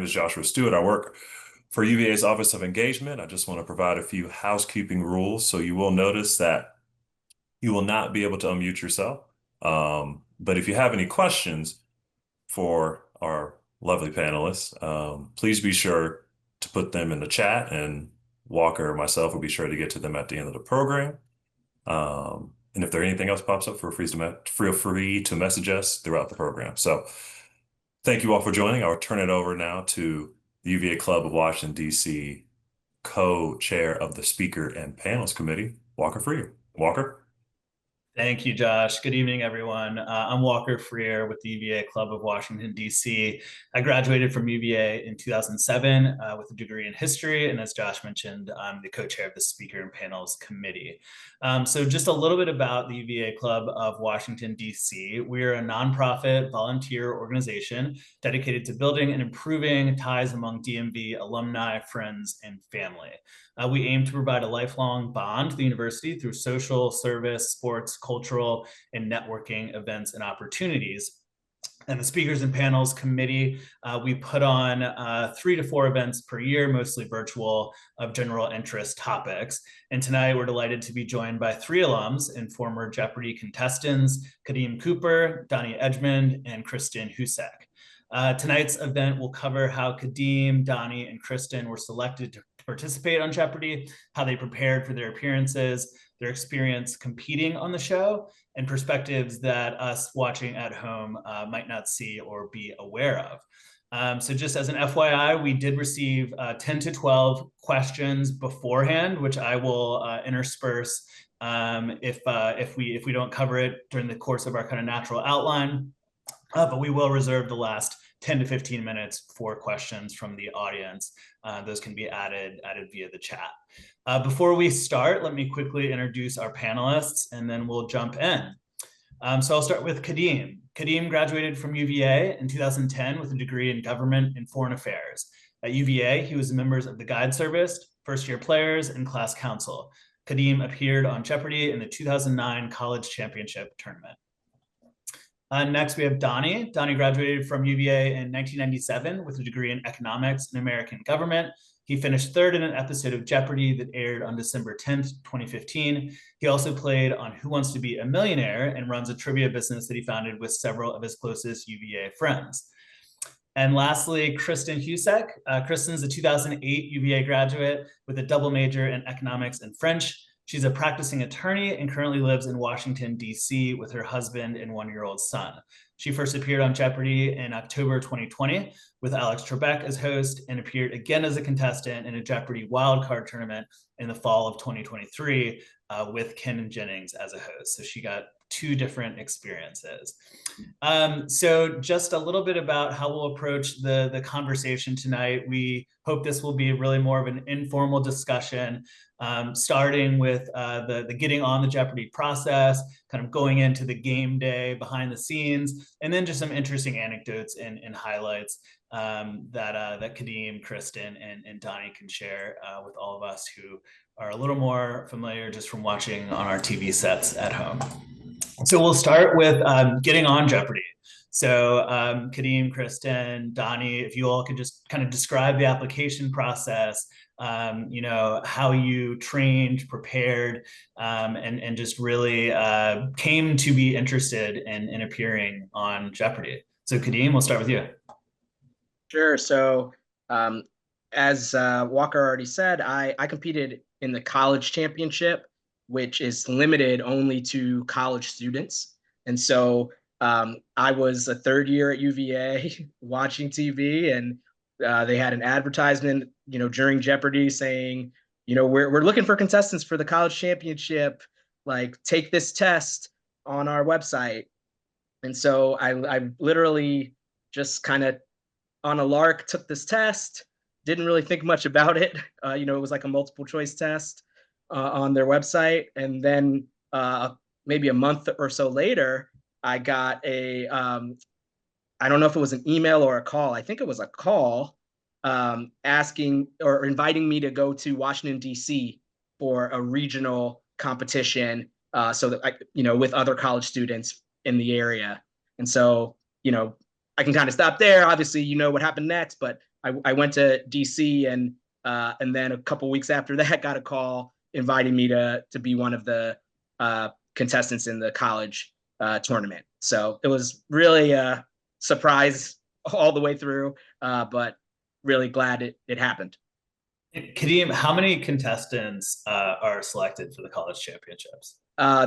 name is Joshua Stewart. I work for UVA's Office of Engagement. I just want to provide a few housekeeping rules. So you will notice that you will not be able to unmute yourself. But if you have any questions for our lovely panelists, please be sure to put them in the chat, and Walker or myself will be sure to get to them at the end of the program. And if there anything else pops up, feel free to message us throughout the program. So thank you all for joining. I'll turn it over now to the UVA Club of Washington, D.C. co-chair of the Speaker and Panels Committee, Walker Freer. Walker? Thank you, Josh. Good evening, everyone. I'm Walker Freer with the UVA Club of Washington, D.C. I graduated from UVA in 2007 with a degree in history. And as Josh mentioned, I'm the co-chair of the Speaker and Panels Committee. So just a little bit about the UVA Club of Washington, D.C. We're a nonprofit volunteer organization dedicated to building and improving ties among DMV alumni, friends, and family. We aim to provide a lifelong bond to the university through social, service, sports, cultural, and networking events and opportunities. And the Speakers and Panels Committee, we put on 3 to 4 events per year, mostly virtual, of general interest topics. And tonight we're delighted to be joined by 3 alums and former Jeopardy contestants, Kadeem Cooper, Donnie Edgmond, and Kristen Husek. Tonight's event will cover how Kadeem, Donnie, and Kristen were selected to participate on Jeopardy, how they prepared for their appearances, their experience competing on the show, and perspectives that us watching at home might not see or be aware of. So just as an FYI, we did receive 10 to 12 questions beforehand, which I will intersperse if we don't cover it during the course of our kind of natural outline. But we will reserve the last 10 to 15 minutes for questions from the audience. Those can be added via the chat. Before we start, let me quickly introduce our panelists, and then we'll jump in. So I'll start with Kadeem. Kadeem graduated from UVA in 2010 with a degree in government and foreign affairs. At UVA, he was a member of the Guide Service, first-year players, and class council. Kadeem appeared on Jeopardy in the 2009 College Championship Tournament. Next, we have Donnie. Donnie graduated from UVA in 1997 with a degree in economics and American government. He finished 3rd in an episode of Jeopardy that aired on December 10th, 2015. He also played on Who Wants to Be a Millionaire and runs a trivia business that he founded with several of his closest UVA friends. And lastly, Kristen Husek. Kristen's a 2008 UVA graduate with a double major in economics and French. She's a practicing attorney and currently lives in Washington, D.C. with her husband and 1-year-old son. She first appeared on Jeopardy in October 2020 with Alex Trebek as host, and appeared again as a contestant in a Jeopardy wildcard tournament in the fall of 2023 with Ken Jennings as a host. So she got 2 different experiences. So just a little bit about how we'll approach the conversation tonight. We hope this will be really more of an informal discussion, starting with the getting on the Jeopardy process, kind of going into the game day behind the scenes, and then just some interesting anecdotes and highlights that Kadeem, Kristen, and Donnie can share with all of us who are a little more familiar just from watching on our TV sets at home. So we'll start with getting on Jeopardy. So Kadeem, Kristen, Donnie, if you all could just kind of describe the application process, how you trained, prepared, and just really came to be interested in appearing on Jeopardy. So Kadeem, we'll start with you. Sure. So as Walker already said, I competed in the college championship, which is limited only to college students. And so I was a 3rd year at UVA watching TV, and they had an advertisement, during Jeopardy saying, we're looking for contestants for the college championship, like take this test on our website. And so I literally just kind of on a lark took this test, didn't really think much about it. It was like a multiple choice test on their website. And then maybe a month or so later, I got I don't know if it was an email or a call. I think it was a call asking or inviting me to go to Washington, D.C. for a regional competition so that with other college students in the area. And so, I can kind of stop there. Obviously, what happened next, but I went to DC, and then a couple weeks after that, got a call inviting me to be one of the contestants in the college tournament. So it was really a surprise all the way through, but really glad it happened. Kadeem, how many contestants are selected for the college championships?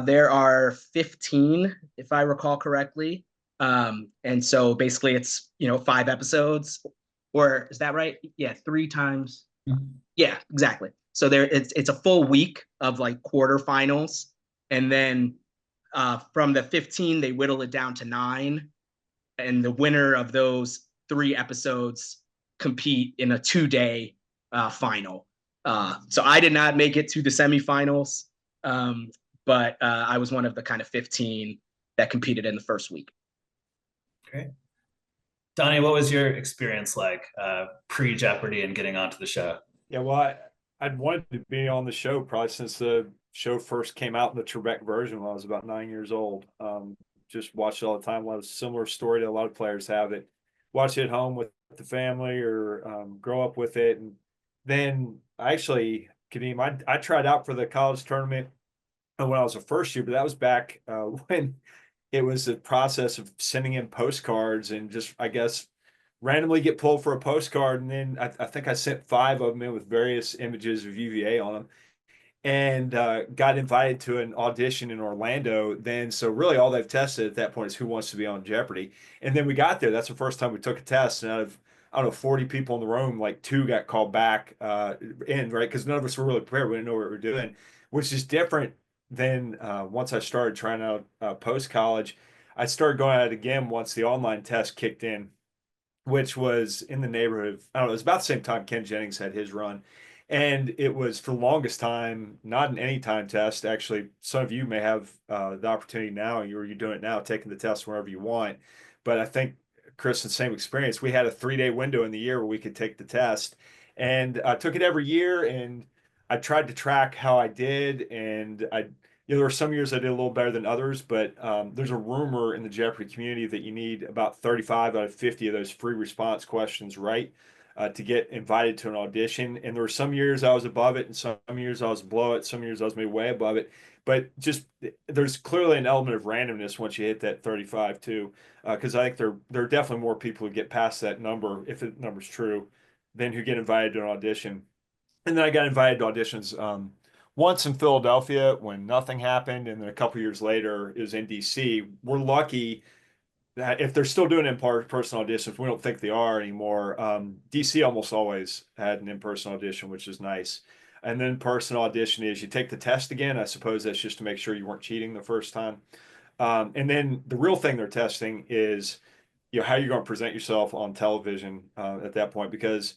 There are 15, if I recall correctly. And so basically it's, 5 episodes, or is that right? Yeah, three times. Yeah, exactly. So it's a full week of like quarterfinals. And then from the 15, they whittle it down to 9. And the winner of those 3 episodes compete in a 2-day final. So I did not make it to the semifinals, but I was one of the kind of 15 that competed in the first week. Great. Donnie, what was your experience like pre-Jeopardy and getting onto the show? Yeah, well, I'd wanted to be on the show probably since the show first came out in the Trebek version when I was about 9 years old. Just watched it all the time. A lot of similar story to a lot of players have it. Watch it at home with the family or grow up with it. And then Kadeem, I tried out for the college tournament when I was a first year, but that was back when it was a process of sending in postcards and just, I guess, randomly get pulled for a postcard. And then I think I sent 5 of them in with various images of UVA on them and got invited to an audition in Orlando. Then, so really all they've tested at that point is who wants to be on Jeopardy. And then we got there. That's the first time we took a test. And out of, I don't know, 40 people in the room, like 2 got called back in, right? Because none of us were really prepared. We didn't know what we were doing, which is different than once I started trying out post-college. I started going at it again once the online test kicked in, which was in the neighborhood of, I don't know, it was about the same time Ken Jennings had his run. And it was for the longest time, not an anytime test. Actually, some of you may have the opportunity now, and you're doing it now, taking the test wherever you want. But I think, Chris, the same experience. We had a 3-day window in the year where we could take the test. And I took it every year, and I tried to track how I did. And there were some years I did a little better than others, but there's a rumor in the Jeopardy community that you need about 35 out of 50 of those free response questions right to get invited to an audition. And there were some years I was above it, and some years I was below it, some years I was maybe way above it. But just there's clearly an element of randomness once you hit that 35 too, because I think there are definitely more people who get past that number, if the number's true, than who get invited to an audition. And then I got invited to auditions once in Philadelphia when nothing happened, and then a couple years later it was in DC. We're lucky that if they're still doing in-person auditions, we don't think they are anymore. DC almost always had an in-person audition, which is nice. And then in-person audition is you take the test again. I suppose that's just to make sure you weren't cheating the first time. And then the real thing they're testing is, how you're going to present yourself on television at that point. Because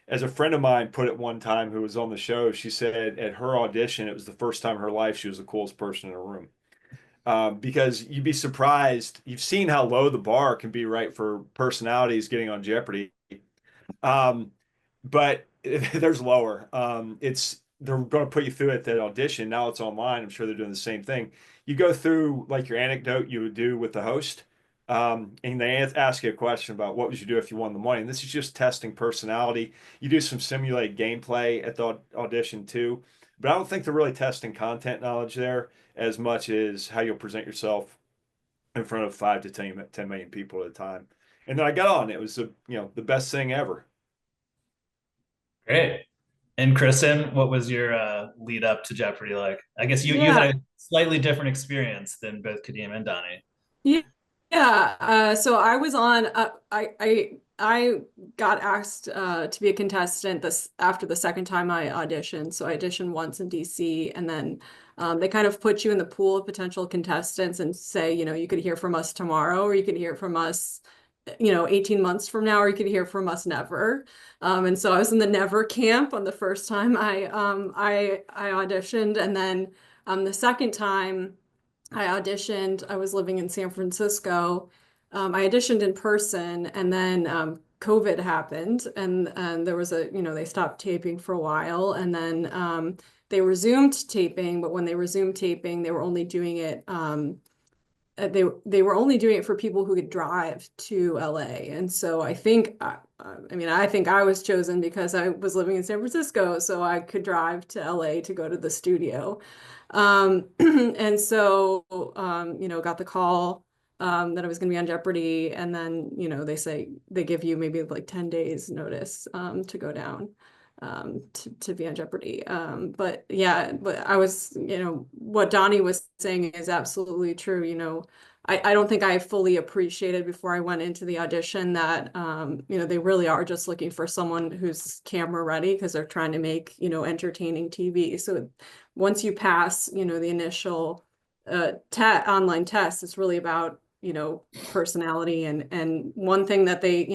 as a friend of mine put it one time who was on the show, she said at her audition, it was the first time in her life she was the coolest person in a room. Because you'd be surprised. You've seen how low the bar can be, right, for personalities getting on Jeopardy. But there's lower. They're going to put you through at that audition. Now it's online. I'm sure they're doing the same thing. You go through like your anecdote you would do with the host, and they ask you a question about what would you do if you won the money. And this is just testing personality. You do some simulated gameplay at the audition too, but I don't think they're really testing content knowledge there as much as how you'll present yourself in front of 5 to 10 million people at a time. And then I got on. It was the best thing ever. Great. And Kristen, what was your lead up to Jeopardy like? I guess you had a slightly different experience than both Kadeem and Donnie. Yeah. So I was on. I got asked to be a contestant after the second time I auditioned. So I auditioned once in DC, and then they kind of put you in the pool of potential contestants and say, you could hear from us tomorrow, or you could hear from us 18 months from now, or you could hear from us never. And so I was in the never camp on the first time I auditioned. And then the second time I auditioned, I was living in San Francisco. I auditioned in person, and then COVID happened, and there was they stopped taping for a while, and then they resumed taping. But when they resumed taping, they were only doing it they were only doing it for people who could drive to LA. And so I think, I think I was chosen because I was living in San Francisco, so I could drive to LA to go to the studio. And so, got the call that I was going to be on Jeopardy. And then, they give you maybe like 10 days notice to go down to be on Jeopardy. But I was, what Donnie was saying is absolutely true. I don't think I fully appreciated before I went into the audition that, they really are just looking for someone who's camera ready because they're trying to make, entertaining TV. So once you pass, the initial online test, it's really about, personality. And one thing that they,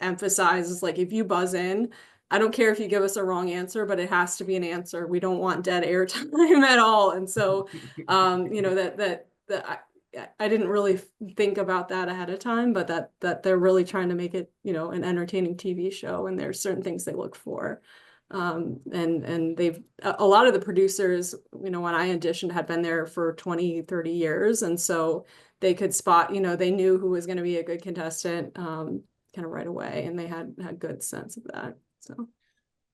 emphasize is like, if you buzz in, I don't care if you give us a wrong answer, but it has to be an answer. We don't want dead air time at all. And so, I didn't really think about that ahead of time, but that they're really trying to make it, an entertaining TV show, and there's certain things they look for. And a lot of the producers, when I auditioned, had been there for 20, 30 years. And so they could spot, they knew who was going to be a good contestant, kind of right away. And they had good sense of that. So.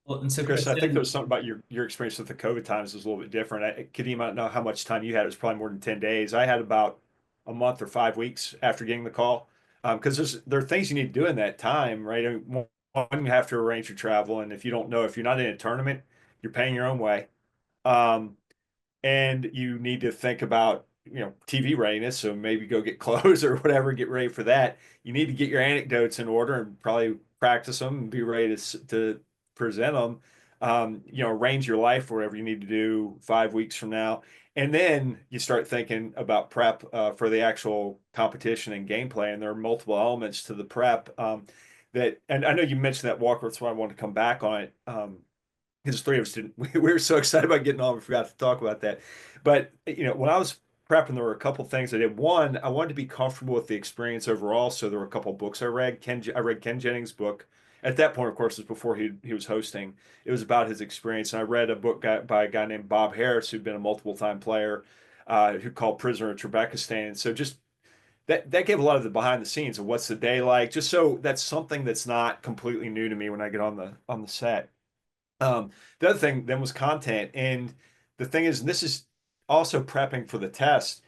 Well, and so Chris, I think there was something about your experience with the COVID times was a little bit different. Kadeem, I don't know how much time you had. It was probably more than 10 days. I had about a month or 5 weeks after getting the call. Because there are things you need to do in that time, right? I mean, one, you have to arrange your travel. And if you don't know, if you're not in a tournament, you're paying your own way. And you need to think about, TV readiness. So maybe go get clothes or whatever, get ready for that. You need to get your anecdotes in order and probably practice them and be ready to present them. Arrange your life for whatever you need to do 5 weeks from now. And then you start thinking about prep for the actual competition and gameplay. And there are multiple elements to the prep and I know you mentioned that, Walker, that's why I wanted to come back on it. Because three of us didn't, we were so excited about getting on, we forgot to talk about that. But, when I was prepping, there were a couple things I did. One, I wanted to be comfortable with the experience overall. So there were a couple books I read. I read Ken Jennings' book. At that point, of course, it was before he was hosting. It was about his experience. And I read a book by a guy named Bob Harris, who'd been a multiple-time player, who called Prisoner of Trebekistan. And so just that gave a lot of the behind the scenes of what's the day like. Just so that's something that's not completely new to me when I get on the set. The other thing then was content. And the thing is, and this is also prepping for the test.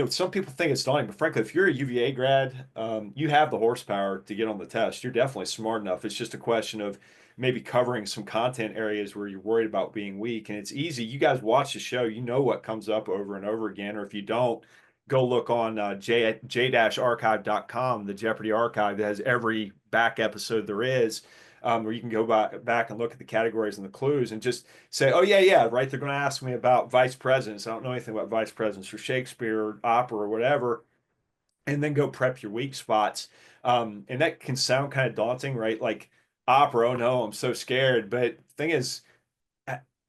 Some people think it's daunting, but frankly, if you're a UVA grad, you have the horsepower to get on the test. You're definitely smart enough. It's just a question of maybe covering some content areas where you're worried about being weak. And it's easy. You guys watch the show, you know what comes up over and over again. Or if you don't, go look on j-archive.com, the Jeopardy archive that has every back episode there is. Where you can go back and look at the categories and the clues and just say, oh, yeah, right. They're going to ask me about vice presidents. I don't know anything about vice presidents or Shakespeare or opera or whatever. And then go prep your weak spots. And that can sound kind of daunting, right? Like opera, oh no, I'm so scared. But the thing is,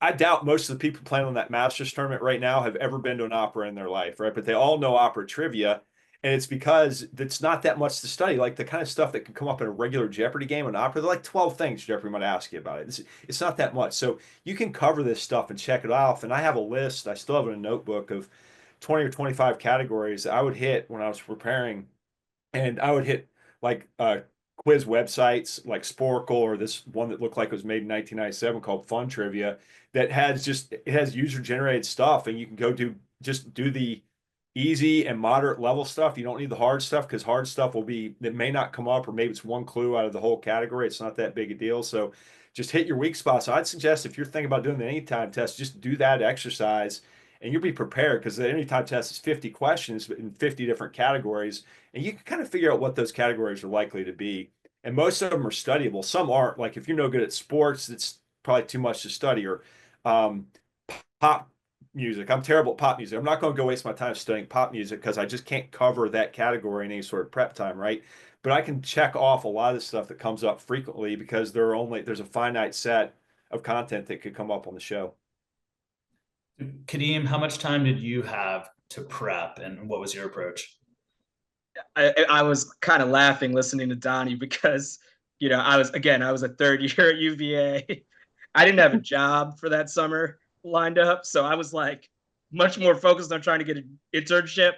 I doubt most of the people playing on that Masters tournament right now have ever been to an opera in their life, right? But they all know opera trivia. And it's because it's not that much to study. Like the kind of stuff that can come up in a regular Jeopardy game and opera, they're like 12 things Jeopardy might ask you about it. It's not that much. So you can cover this stuff and check it off. And I have a list, I still have it in a notebook of 20 or 25 categories that I would hit when I was preparing. And I would hit like quiz websites like Sporkle or this one that looked like it was made in 1997 called Fun Trivia that it has user generated stuff. And you can go do the easy and moderate level stuff. You don't need the hard stuff because hard stuff that may not come up, or maybe it's one clue out of the whole category. It's not that big a deal. So just hit your weak spots. So I'd suggest if you're thinking about doing the anytime test, just do that exercise and you'll be prepared because the anytime test is 50 questions in 50 different categories. And you can kind of figure out what those categories are likely to be. And most of them are studyable. Some aren't. Like if you're no good at sports, it's probably too much to study. Or pop music. I'm terrible at pop music. I'm not going to go waste my time studying pop music because I just can't cover that category in any sort of prep time, right? But I can check off a lot of the stuff that comes up frequently because there's a finite set of content that could come up on the show. Kadeem, how much time did you have to prep, and what was your approach? I was kind of laughing listening to Donnie because, I was a third year at UVA. I didn't have a job for that summer lined up. So I was like much more focused on trying to get an internship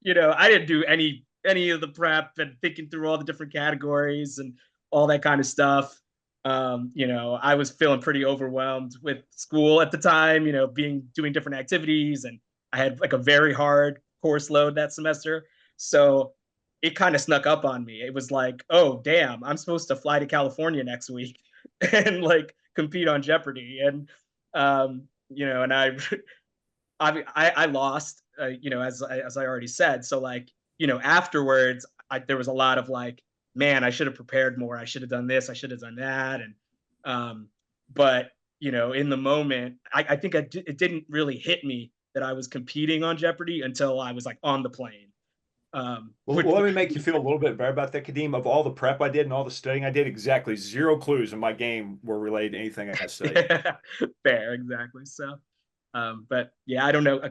I didn't do any of the prep and thinking through all the different categories and all that kind of stuff. I was feeling pretty overwhelmed with school at the time, doing different activities, and I had like a very hard course load that semester. So it kind of snuck up on me. It was like, oh damn, I'm supposed to fly to California next week and like compete on Jeopardy. And and I lost, as I already said. So like, afterwards, there was a lot of like, man, I should have prepared more. I should have done this. I should have done that. And but in the moment, I think it didn't really hit me that I was competing on Jeopardy until I was like on the plane. Well, let me make you feel a little bit better about that, Kadeem. Of all the prep I did and all the studying I did, exactly 0 clues in my game were related to anything I studied. Fair, exactly. So, but yeah, I don't know.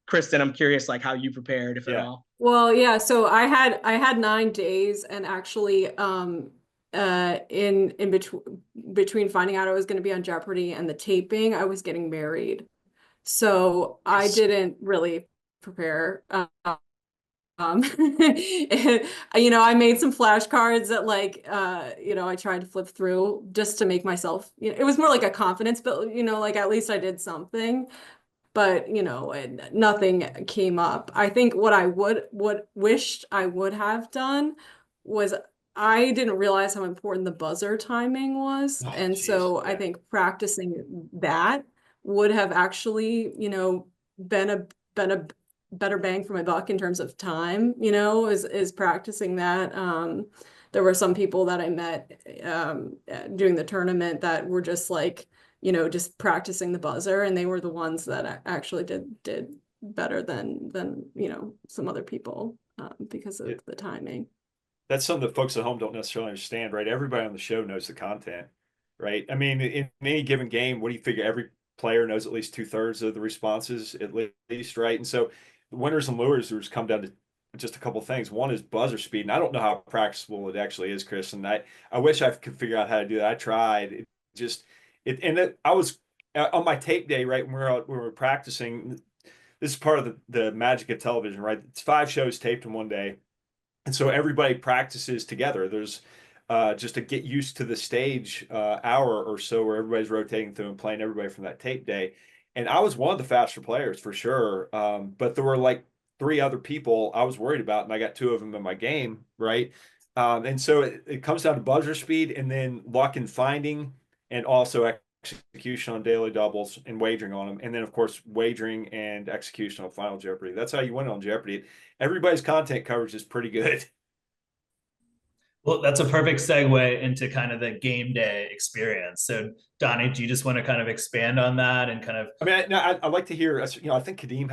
Kristen, I'm curious, like how you prepared, if at all. Well, yeah. So I had 9 days, and actually, in between finding out I was going to be on Jeopardy and the taping, I was getting married, so I didn't really prepare. I made some flashcards that I tried to flip through just to make myself, it was more like a confidence, but like at least I did something. But nothing came up. I think what wished I would have done was I didn't realize how important the buzzer timing was. Oh, And geez, so yeah. I think practicing that would have actually, been a better bang for my buck in terms of time, is practicing that. There were some people that I met during the tournament that were just like, just practicing the buzzer, and they were the ones that actually did better than some other people because of the timing. That's something that folks at home don't necessarily understand, right? Everybody on the show knows the content, right? I mean, in any given game, what do you figure? Every player knows at least 2/3 of the responses, at least, right? And so the winners and losers come down to just a couple of things. One is buzzer speed, and I don't know how practicable it actually is, Chris. And I wish I could figure out how to do that. I tried. I was on my tape day, right? When we were practicing. This is part of the magic of television, right? It's 5 shows taped in one day. And so everybody practices together. There's just to get used to the stage hour or so where everybody's rotating through and playing everybody from that tape day. And I was one of the faster players for sure. But there were like 3 other people I was worried about, and I got 2 of them in my game, right? And so it comes down to buzzer speed and then luck and finding, and also execution on daily doubles and wagering on them. And then, of course, wagering and execution on Final Jeopardy. That's how you win on Jeopardy. Everybody's content coverage is pretty good. Well, that's a perfect segue into kind of the game day experience. So, Donnie, do you just want to kind of expand on that and kind of? I mean, I'd like to hear. I think Kadeem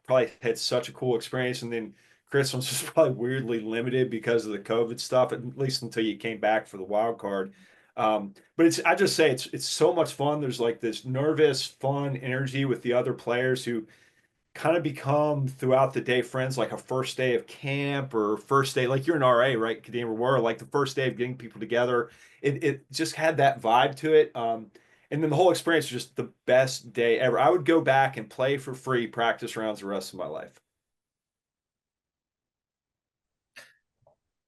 probably had such a cool experience, and then Chris was just probably weirdly limited because of the COVID stuff, at least until you came back for the wild card. But I just say it's so much fun. There's like this nervous, fun energy with the other players who kind of become throughout the day friends, like a first day of camp or first day, like you're an RA, right, Kadeem, or were like the first day of getting people together. It just had that vibe to it. And then the whole experience was just the best day ever. I would go back and play for free practice rounds the rest of my life.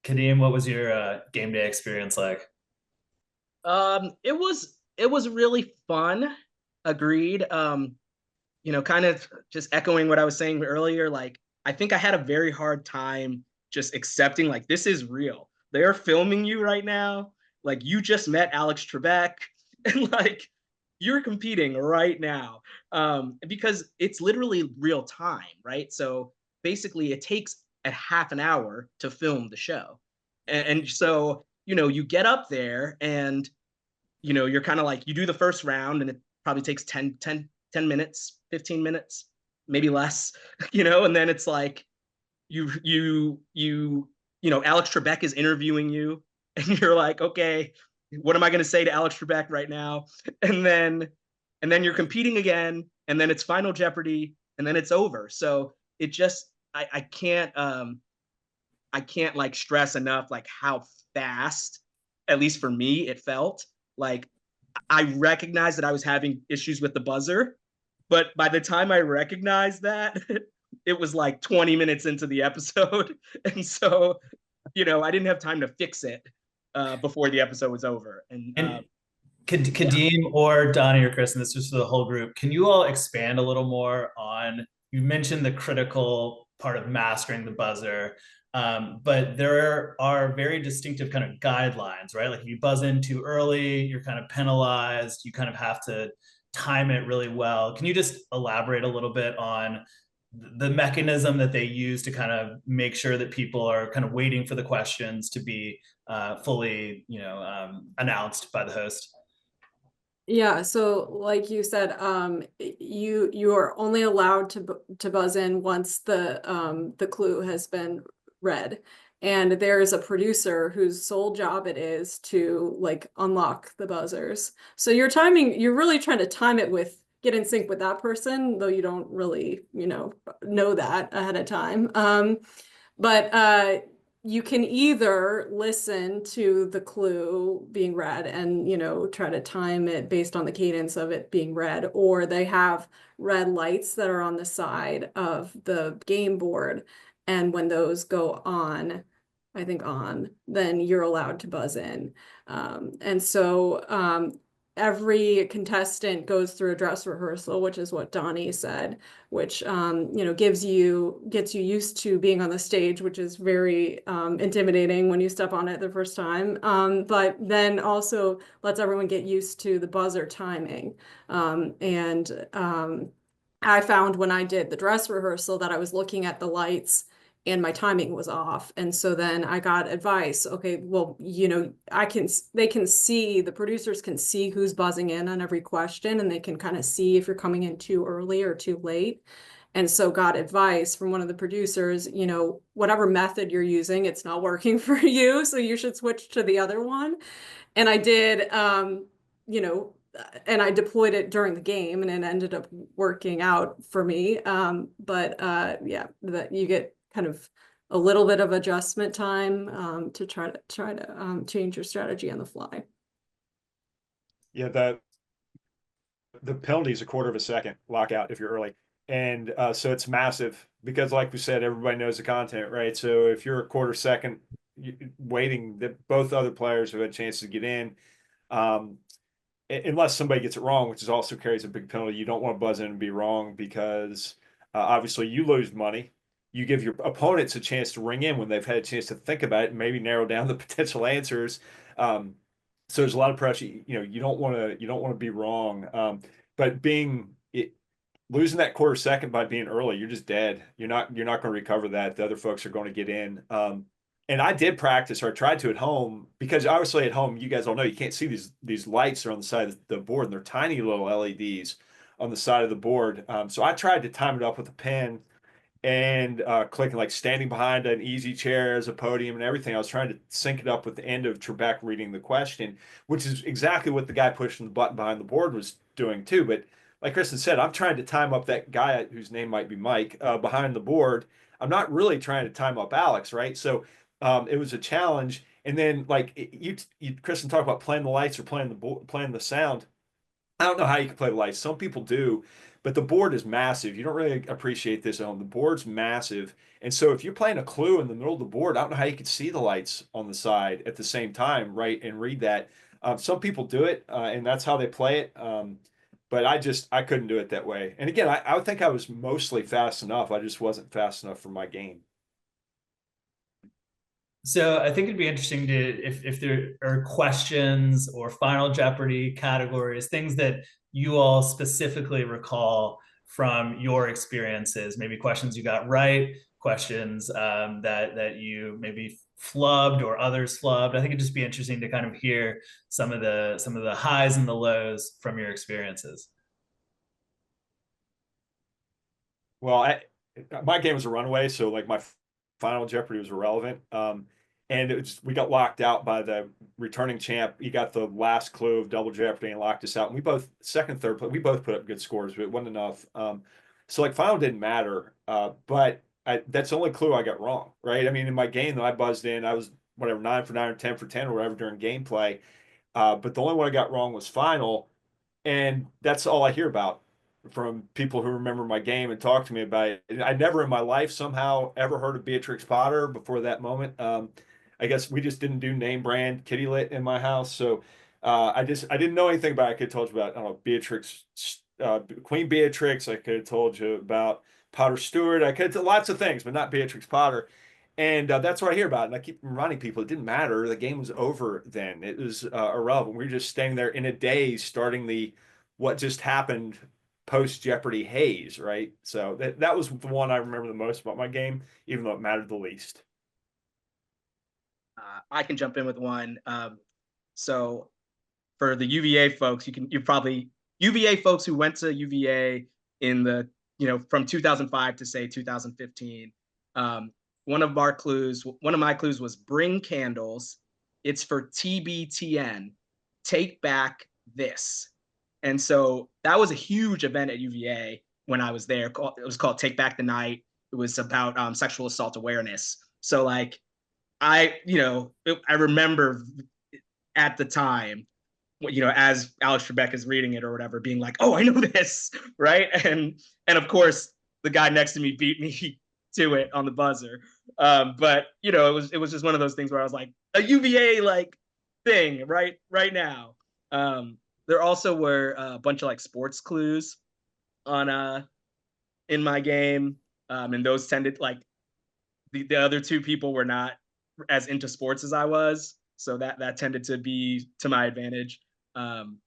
Kadeem, what was your game day experience like? It was really fun. Agreed. Kind of just echoing what I was saying earlier, like I think I had a very hard time just accepting like this is real. They're filming you right now. Like you just met Alex Trebek and like you're competing right now. Because it's literally real time, right? So basically it takes a half an hour to film the show. And so, you get up there and you're kind of like you do the first round and it probably takes 10 minutes, 15 minutes, maybe less, and then it's like Alex Trebek is interviewing you and you're like, okay, what am I going to say to Alex Trebek right now? And then you're competing again, and then it's Final Jeopardy, and then it's over. So it just, I can't like stress enough, like how fast, at least for me, it felt like I recognized that I was having issues with the buzzer. But by the time I recognized that, it was like 20 minutes into the episode. And so, I didn't have time to fix it before the episode was over. And And yeah. Kadeem or Donnie or Chris, and this is for the whole group, can you all expand a little more on, you mentioned the critical part of mastering the buzzer, but there are very distinctive kind of guidelines, right? Like if you buzz in too early, you're kind of penalized. You kind of have to time it really well. Can you just elaborate a little bit on the mechanism that they use to kind of make sure that people are kind of waiting for the questions to be fully, announced by the host? Yeah, so like you said, you are only allowed to buzz in once the clue has been read. And there's a producer whose sole job it is to like unlock the buzzers. So you're really trying to time it with get in sync with that person, though you don't really, know that ahead of time. But you can either listen to the clue being read and, try to time it based on the cadence of it being read, or they have red lights that are on the side of the game board. And when those go on, I think on, then you're allowed to buzz in. And so every contestant goes through a dress rehearsal, which is what Donnie said, which gets you used to being on the stage, which is very intimidating when you step on it the first time. But then also lets everyone get used to the buzzer timing. And I found when I did the dress rehearsal that I was looking at the lights and my timing was off. And so then I got advice. Okay, well, they can see, the producers can see who's buzzing in on every question, and they can kind of see if you're coming in too early or too late. And so got advice from one of the producers, whatever method you're using, it's not working for you. So you should switch to the other one. And I did, and I deployed it during the game and it ended up working out for me. Yeah, that you get kind of a little bit of adjustment time to try to change your strategy on the fly. Yeah, the penalty is a quarter of a second lockout if you're early. And so it's massive because, like we said, everybody knows the content, right? So if you're a quarter second waiting, that both other players have had a chance to get in, unless somebody gets it wrong, which is also carries a big penalty. You don't want to buzz in and be wrong because obviously you lose money. You give your opponents a chance to ring in when they've had a chance to think about it and maybe narrow down the potential answers. So there's a lot of pressure. You don't want to be wrong. But losing that quarter second by being early, you're just dead. You're not going to recover that. The other folks are going to get in. And I did practice, or I tried to at home, because obviously at home, you guys all know you can't see these lights are on the side of the board, and they're tiny little LEDs on the side of the board. So I tried to time it up with a pen and clicking, like standing behind an easy chair as a podium and everything. I was trying to sync it up with the end of Trebek reading the question, which is exactly what the guy pushing the button behind the board was doing too. But like Kristen said, I'm trying to time up that guy whose name might be Mike behind the board. I'm not really trying to time up Alex, right? So it was a challenge. And then like Kristen talked about playing the lights or playing the sound. I don't know how you can play the lights. Some people do, but the board is massive. You don't really appreciate this at home. The board's massive. And so if you're playing a clue in the middle of the board, I don't know how you could see the lights on the side at the same time, right? And read that. Some people do it, and that's how they play it. But I couldn't do it that way. And again, I would think I was mostly fast enough. I just wasn't fast enough for my game. So I think it'd be interesting to, if there are questions or Final Jeopardy categories, things that you all specifically recall from your experiences, maybe questions you got right, questions that you maybe flubbed or others flubbed. I think it'd just be interesting to kind of hear some of the highs and the lows from your experiences. Well, my game was a runaway, so like my Final Jeopardy was irrelevant. And we got locked out by the returning champ. He got the last clue of Double Jeopardy and locked us out. And we both second, third, we both put up good scores, but it wasn't enough. So like final didn't matter. But that's the only clue I got wrong, right? I mean, in my game that I buzzed in, I was whatever 9 for 9 or 10 for 10 or whatever during gameplay. But the only one I got wrong was final, and that's all I hear about. from people who remember my game and talk to me about it. I never in my life somehow ever heard of Beatrix Potter before that moment. I guess we just didn't do name brand kitty lit in my house, so I didn't know anything about it. I could have told you about, I don't know, Beatrix, Queen Beatrix. I could have told you about Potter Stewart. I could have lots of things, but not Beatrix Potter. And that's what I hear about. And I keep reminding people it didn't matter. The game was over then. It was irrelevant. We were just staying there in a daze, starting the what just happened post Jeopardy haze, right? So that was the one I remember the most about my game, even though it mattered the least. I can jump in with one. So for the UVA folks, UVA folks who went to UVA in the, from 2005 to say 2015. One of my clues was bring candles. It's for TBTN, take back this. And so that was a huge event at UVA when I was there. It was called Take Back the Night. It was about sexual assault awareness. So like, I remember at the time, as Alex Trebek is reading it or whatever, being like, oh, I know this, right? And of course, the guy next to me beat me to it on the buzzer. But it was just one of those things where I was like, a UVA like thing right now. There also were a bunch of like sports clues on in my game. And those tended like the other two people were not as into sports as I was. So that tended to be to my advantage. And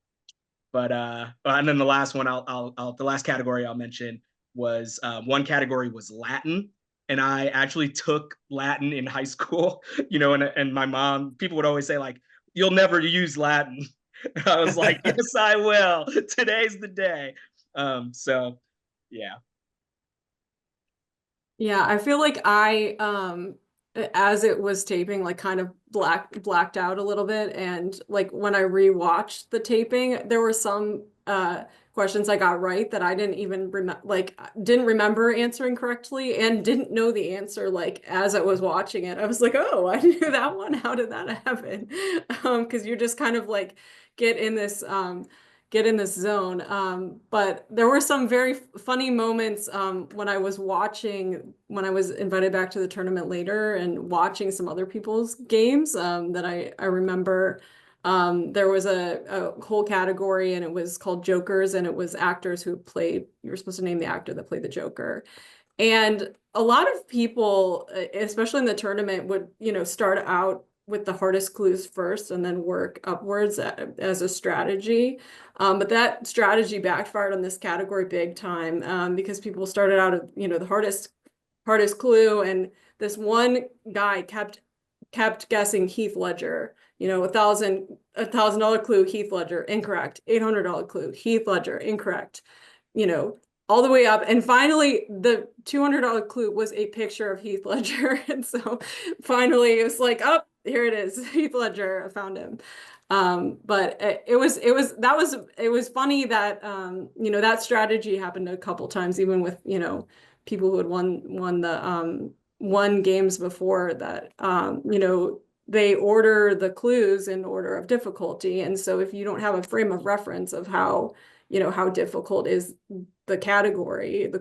then the last one the last category I'll mention was one category was Latin. And I actually took Latin in high school, and my mom, people would always say like, you'll never use Latin. I was like, yes, I will. Today's the day. So yeah. Yeah, I feel like as it was taping, like kind of blacked out a little bit. And like when I rewatched the taping, there were some questions I got right that I didn't even didn't remember answering correctly and didn't know the answer like as I was watching it. I was like, oh, I knew that one. How did that happen? Because you just kind of like get in this zone. But there were some very funny moments when I was invited back to the tournament later and watching some other people's games that I remember. There was a whole category and it was called Jokers, and it was actors who played, you were supposed to name the actor that played the Joker. And a lot of people, especially in the tournament, would, start out with the hardest clues first and then work upwards as a strategy. But that strategy backfired on this category big time because people started out at, the hardest clue. And this one guy kept guessing Heath Ledger, $1,000 clue, Heath Ledger, incorrect. $800 clue, Heath Ledger, incorrect. All the way up. And finally, the $200 clue was a picture of Heath Ledger. And so finally it was like, oh, here it is, Heath Ledger, I found him. But it was funny that, that strategy happened a couple times, even with, people who had won games before that, they order the clues in order of difficulty. And so if you don't have a frame of reference of how difficult is the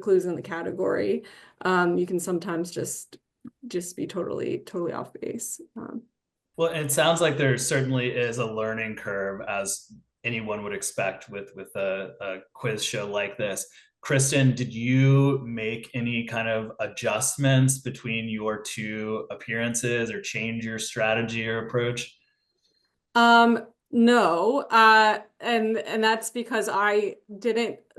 clues in the category, you can sometimes just be totally off base. Well, it sounds like there certainly is a learning curve, as anyone would expect with a quiz show like this. Kristen, did you make any kind of adjustments between your two appearances or change your strategy or approach? No, and that's because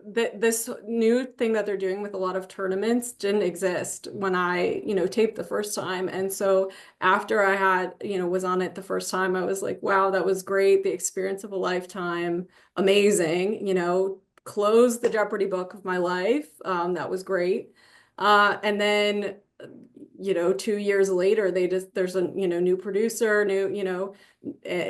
this new thing that they're doing with a lot of tournaments didn't exist when I, taped the first time. And so after I had, was on it the first time, I was like, wow, that was great. The experience of a lifetime, amazing, closed the Jeopardy book of my life. That was great. And then 2 years later, there's a, new producer,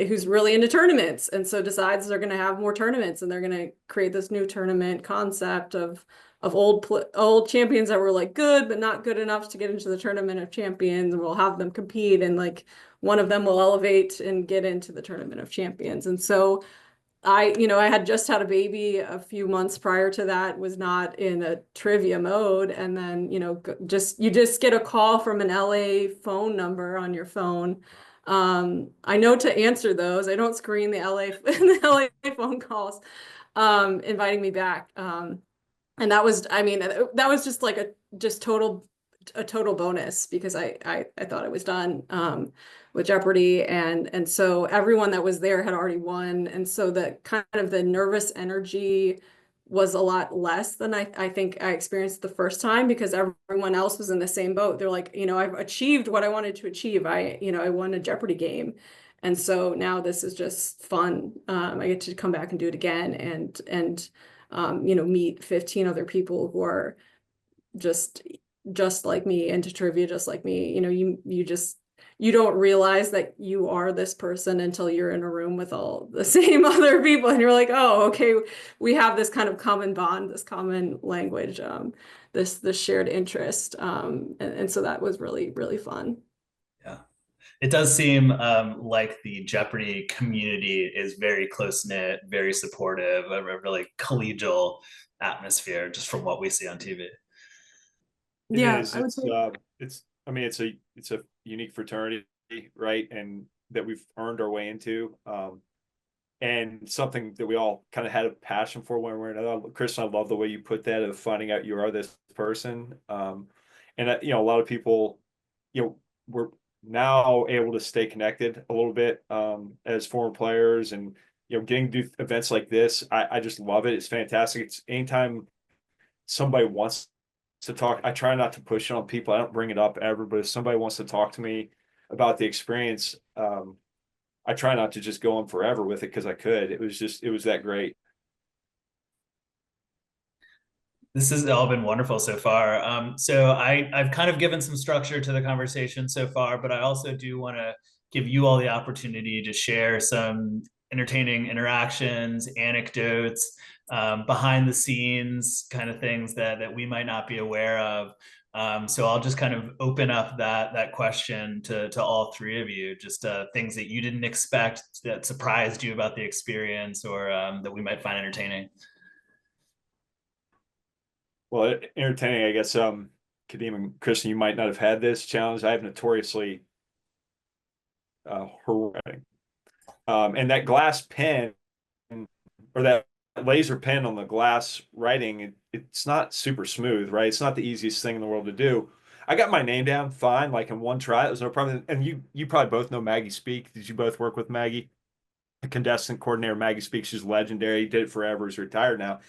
who's really into tournaments. And so decides they're going to have more tournaments and they're going to create this new tournament concept of old champions that were like good, but not good enough to get into the tournament of champions. And we'll have them compete. And like one of them will elevate and get into the tournament of champions. And so I had just had a baby a few months prior to that, was not in a trivia mode. And then, you just get a call from an LA phone number on your phone. I know to answer those. I don't screen the the LA phone calls, inviting me back. And that was, that was just like a total bonus, because I thought it was done with Jeopardy, and so everyone that was there had already won, and so the kind of the nervous energy was a lot less than I think I experienced the first time, because everyone else was in the same boat. They're like, I've achieved what I wanted to achieve. I won a Jeopardy game. And so now this is just fun. I get to come back and do it again, and meet 15 other people who are just like me, into trivia just like me. You don't realize that you are this person until you're in a room with all the same other people, and you're like, oh, okay, we have this kind of common bond, this common language, this shared interest, and so that was really, really fun. Yeah. It does seem like the Jeopardy community is very close-knit, very supportive, a really collegial atmosphere, just from what we see on TV. It Yeah, is. I would say. It's a unique fraternity, right? And that we've earned our way into. And something that we all kind of had a passion for when we're in it. Kristen, I love the way you put that, of finding out you are this person. And a lot of people, we're now able to stay connected a little bit as former players, and getting to do events like this. I just love it. It's fantastic. It's anytime somebody wants to talk, I try not to push it on people. I don't bring it up ever, but if somebody wants to talk to me about the experience, I try not to just go on forever with it, because I could. It was that great. This has all been wonderful so far. So I've kind of given some structure to the conversation so far, but I also do want to give you all the opportunity to share some entertaining interactions, anecdotes, behind the scenes kind of things that we might not be aware of. So I'll just kind of open up that question to all three of you, just things that you didn't expect, that surprised you about the experience, or that we might find entertaining. Well, entertaining, I guess. Kadeem and Kristen, you might not have had this challenge. I have notoriously horrific. And that glass pen, or that laser pen on the glass writing, it's not super smooth, right? It's not the easiest thing in the world to do. I got my name down fine, like in one try. It was no problem. And you probably both know Maggie Speak. Did you both work with Maggie? The contestant coordinator, Maggie Speak. She's legendary. Did it forever. Is retired now.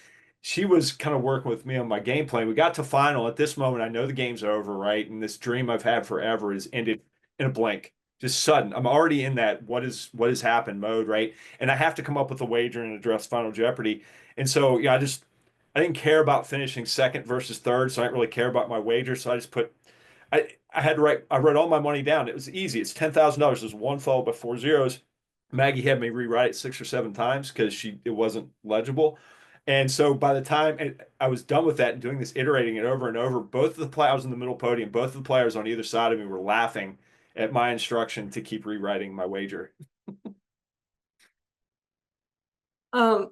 She was kind of working with me on my game plan. We got to final. At this moment, I know the game's over, right? And this dream I've had forever is ended in a blink, just sudden. I'm already in that what has happened mode, right? And I have to come up with a wager and address Final Jeopardy. And so, I didn't care about finishing second versus third, so I didn't really care about my wager. So I just put, I had to write. I wrote all my money down. It was easy. It's $10,000. There's one followed by 4 zeros. Maggie had me rewrite it 6 or 7 times because it wasn't legible. And so by the time I was done with that and doing this, iterating it over and over, both of the players in the middle podium, both of the players on either side of me were laughing at my instruction to keep rewriting my wager.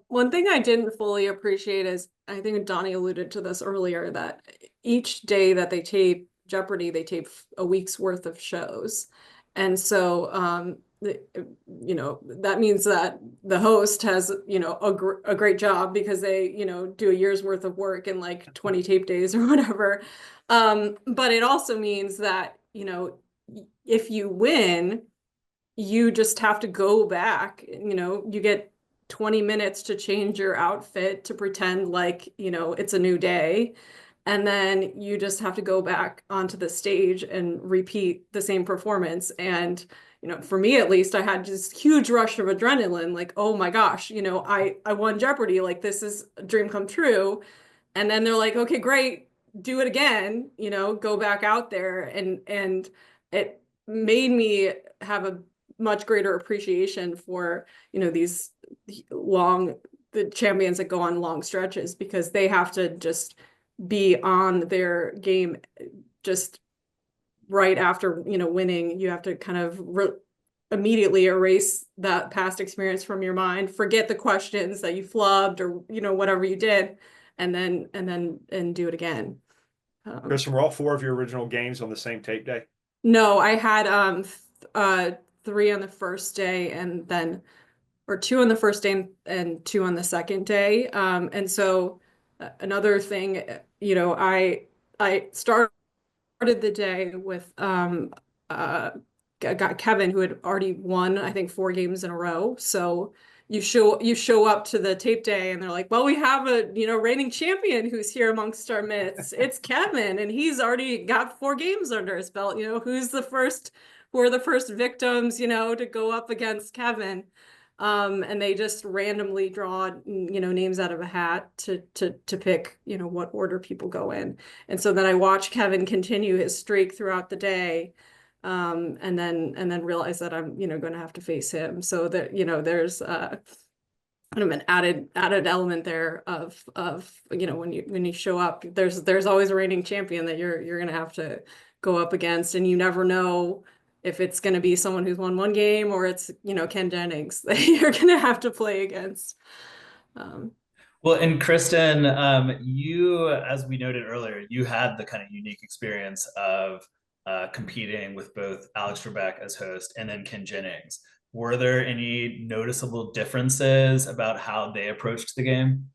One thing I didn't fully appreciate is, I think Donnie alluded to this earlier, that each day that they tape Jeopardy, they tape a week's worth of shows. And so, that means that the host has, a great job, because they, do a year's worth of work in like 20 tape days or whatever. But it also means that, if you win, you just have to go back, you get 20 minutes to change your outfit to pretend like, it's a new day. And then you just have to go back onto the stage and repeat the same performance. And, for me, at least, I had this huge rush of adrenaline, like, oh my gosh, I won Jeopardy. Like, this is a dream come true. And then they're like, okay, great, do it again, go back out there. And it made me have a much greater appreciation for, these the champions that go on long stretches, because they have to just be on their game just right after, winning. You have to kind of immediately erase that past experience from your mind, forget the questions that you flubbed or, you know, whatever you did, and do it again. Kristen, were all 4 of your original games on the same tape day? No, I had 3 on the first day, and then, or 2 on the first day and 2 on the second day. And so another thing, you know, I started the day with got Kevin, who had already won, I think, 4 games in a row. So you show up to the tape day and they're like, well, we have a, you know, reigning champion who's here amongst our midst. It's Kevin, and he's already got 4 games under his belt. You know, who are the first victims, you know, to go up against Kevin. And they just randomly draw, you know, names out of a hat to pick, you know, what order people go in. And so then I watch Kevin continue his streak throughout the day, and then realize that I'm, you know, going to have to face him. So that, you know, there's kind of an added element there of, you know, when you show up, there's always a reigning champion that you're going to have to go up against, and you never know if it's going to be someone who's won 1 game or it's, you know, Ken Jennings that you're going to have to play against. Well, and Kristen, you, as we noted earlier, you had the kind of unique experience of competing with both Alex Trebek as host and then Ken Jennings. Were there any noticeable differences about how they approached the game?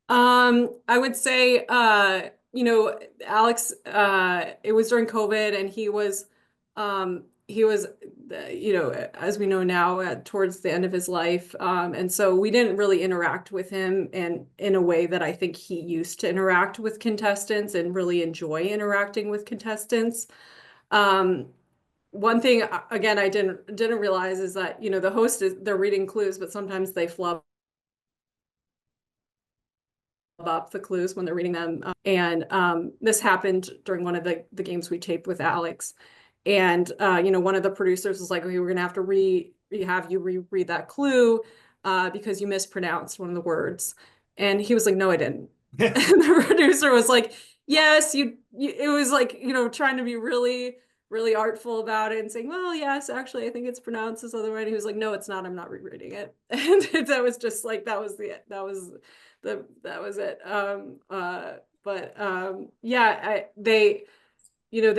I would say, you know, Alex, it was during COVID, and he was, you know, as we know now, towards the end of his life. And so we didn't really interact with him in a way that I think he used to interact with contestants and really enjoy interacting with contestants. One thing, again, I didn't realize is that, you know, the host they're reading clues, but sometimes they flub up the clues when they're reading them. And this happened during one of the games we taped with Alex. And you know, one of the producers was like, okay, we're gonna have to have you reread that clue because you mispronounced one of the words. And he was like, no, I didn't. And the producer was like, yes, you it was like, you know, trying to be really artful about it and saying, well, yes, actually, I think it's pronounced this other way. And he was like, no, it's not. I'm not rereading it. And that was just like, that was it. Yeah, you know,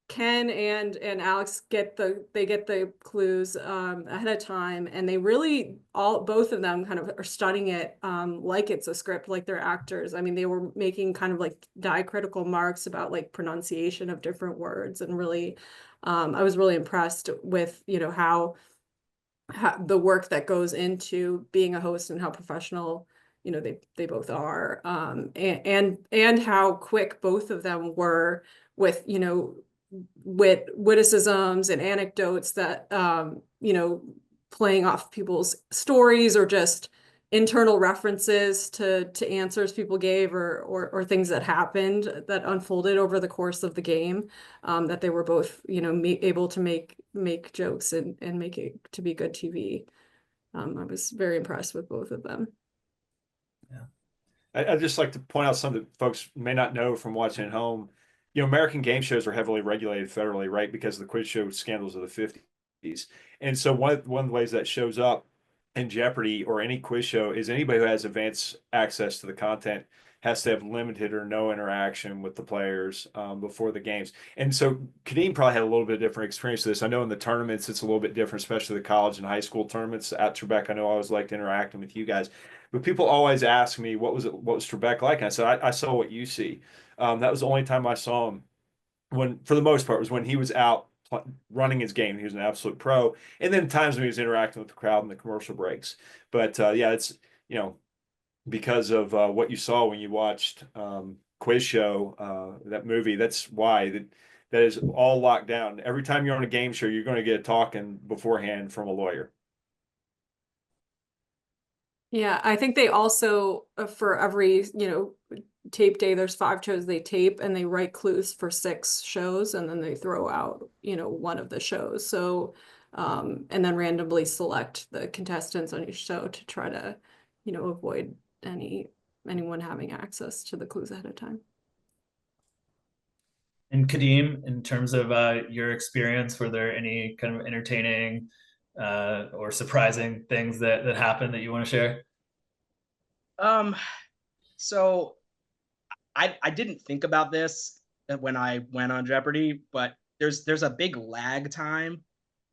Ken and Alex get the clues ahead of time, and they really both of them kind of are studying it like it's a script, like they're actors. I mean, they were making kind of like diacritical marks about like pronunciation of different words, and really I was really impressed with, you know, how the work that goes into being a host and how professional, you know, they both are, and how quick both of them were with, you know, witticisms and anecdotes that you know, playing off people's stories or just internal references to answers people gave or things that happened that unfolded over the course of the game, that they were both, you know, able to make jokes and make it to be good TV. I was very impressed with both of them. Yeah. I'd just like to point out something that folks may not know from watching at home. You know, American game shows are heavily regulated federally, right? Because of the quiz show scandals of the 50s. And so one of the ways that shows up in Jeopardy or any quiz show is anybody who has advanced access to the content has to have limited or no interaction with the players before the games. And so Kadeem probably had a little bit different experience with this. I know in the tournaments, it's a little bit different, especially the college and high school tournaments. At Trebek, I know I always liked interacting with you guys. But people always ask me, what was Trebek like? And I said, I saw what you see. That was the only time I saw him when, for the most part, was when he was out running his game. He was an absolute pro. And then times when he was interacting with the crowd in the commercial breaks. But yeah, it's, you know, because of what you saw when you watched Quiz Show, that movie, that's why that is all locked down. Every time you're on a game show, you're going to get a talking beforehand from a lawyer. Yeah, I think they also, for every, you know, tape day, there's 5 shows they tape, and they write clues for 6 shows, and then they throw out, you know, one of the shows. So, and then randomly select the contestants on each show to try to, you know, avoid anyone having access to the clues ahead of time. And Kadeem, in terms of your experience, were there any kind of entertaining or surprising things that happened that you want to share? So I didn't think about this when I went on Jeopardy, but there's a big lag time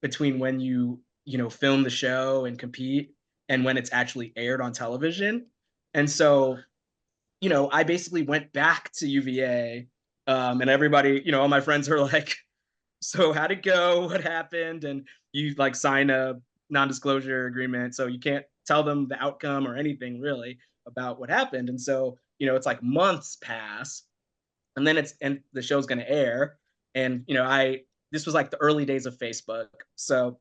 between when you film the show and compete and when it's actually aired on television. And so, I basically went back to UVA, and everybody, all my friends are like, so how'd it go? What happened? And you like sign a non-disclosure agreement, so you can't tell them the outcome or anything really about what happened. And so, it's like months pass, and then the show's going to air. And I this was like the early days of Facebook, so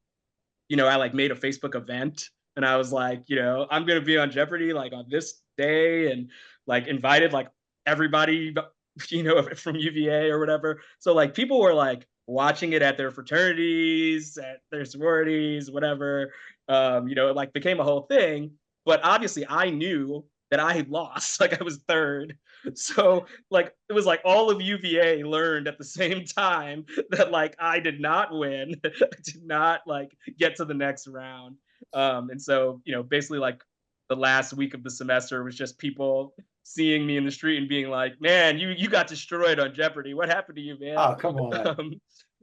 I like made a Facebook event, and I was like, I'm going to be on Jeopardy like on this day, and like invited like everybody, from UVA or whatever. So like people were like watching it at their fraternities, at their sororities, whatever. It like became a whole thing. But obviously I knew that I had lost, like I was third. So like it was like all of UVA learned at the same time that like I did not win, I did not like get to the next round. And so, basically like the last week of the semester was just people seeing me in the street and being like, "Man, you got destroyed on Jeopardy. What happened to you, man?" Oh, come on.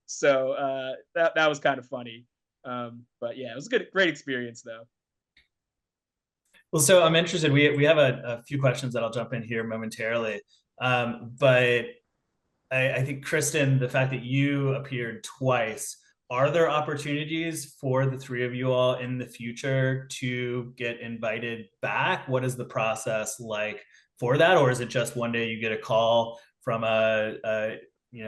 So that was kind of funny. But yeah, it was a great experience though. Well, so I'm interested. We have a few questions that I'll jump in here momentarily. But I think, Kristen, the fact that you appeared twice, are there opportunities for the three of you all in the future to get invited back? What is the process like for that? Or is it just one day you get a call from a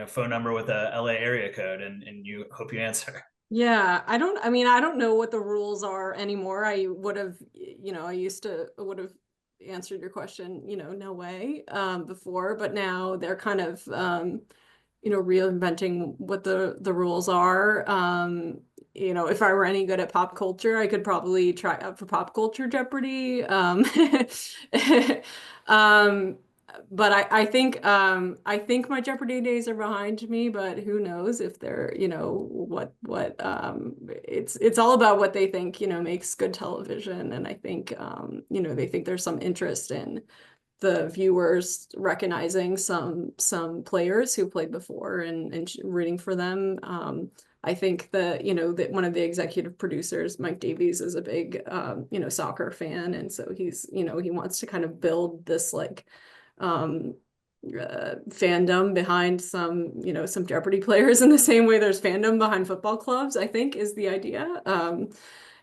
phone number with a LA area code and you hope you answer? Yeah, I don't know what the rules are anymore. I would have, would have answered your question, no way, before, but now they're kind of, reinventing what the rules are. If I were any good at pop culture, I could probably try out for pop culture Jeopardy. Um, but I think my Jeopardy days are behind me, but who knows if they're, it's all about what they think, makes good television. And I think, they think there's some interest in the viewers recognizing some players who played before and rooting for them. I think that, that one of the executive producers, Mike Davies, is a big, soccer fan. And so he's, he wants to kind of build this like, fandom behind some Jeopardy players in the same way there's fandom behind football clubs, I think is the idea.